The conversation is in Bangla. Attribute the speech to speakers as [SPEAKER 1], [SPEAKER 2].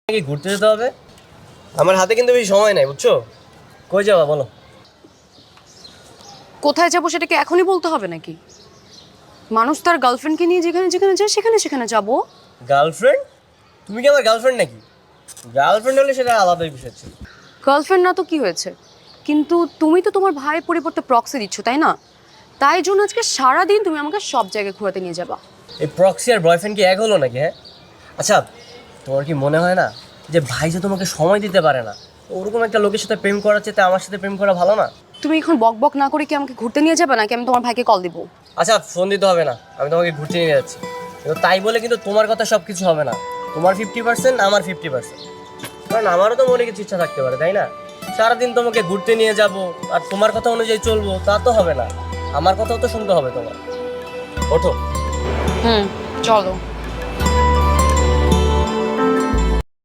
[SPEAKER 1] কি ঘুরতে যেতে হবে? আমার হাতে কিন্তু বেশি সময় নাই, বুঝছো? কই যাবা বলো?
[SPEAKER 2] কোথায় যাবো সেটাকে এখনই বলতে হবে নাকি? মানুষ তার গার্লফ্রেন্ডকে নিয়ে যেখানে যেখানে যায় সেখানে সেখানে যাবো।
[SPEAKER 1] গার্লফ্রেন্ড? তুমি কি আমার গার্লফ্রেন্ড নাকি? গার্লফ্রেন্ড হলে সেটা আলাদাই বিষয় ছিল।
[SPEAKER 2] গার্লফ্রেন্ড না তো কি হয়েছে, কিন্তু তুমি তো তোমার ভাইয়ের পরিবর্তে প্রক্সি দিচ্ছ, তাই না? তাই জন্য আজকে সারাদিন তুমি আমাকে সব জায়গায় ঘোরাতে নিয়ে যাবা।
[SPEAKER 1] এই প্রক্সি আর বয়ফ্রেন্ড কি এক হলো নাকি? হ্যাঁ, আচ্ছা, তোমার কি মনে হয় না যে ভাই যে তোমাকে সময় দিতে পারে না, ওরকম একটা লোকের সাথে প্রেম করার চেয়ে আমার সাথে প্রেম করা ভালো না?
[SPEAKER 2] তুমি এখন বক বক না করে কি আমাকে ঘুরতে নিয়ে যাবে, নাকি আমি তোমার ভাইকে কল দিব?
[SPEAKER 1] আচ্ছা, ফোন দিতে হবে না, আমি তোমাকে ঘুরতে নিয়ে যাচ্ছি। কিন্তু তাই বলে কিন্তু তোমার কথা সব কিছু হবে না। তোমার 50%, আমার 50%। কারণ আমারও তো মনে কিছু ইচ্ছা থাকতে পারে, তাই না? সারাদিন তোমাকে ঘুরতে নিয়ে যাব আর তোমার কথা অনুযায়ী চলবো, তা তো হবে না। আমার কথাও তো শুনতে হবে তোমার। ওঠো।
[SPEAKER 2] চলো।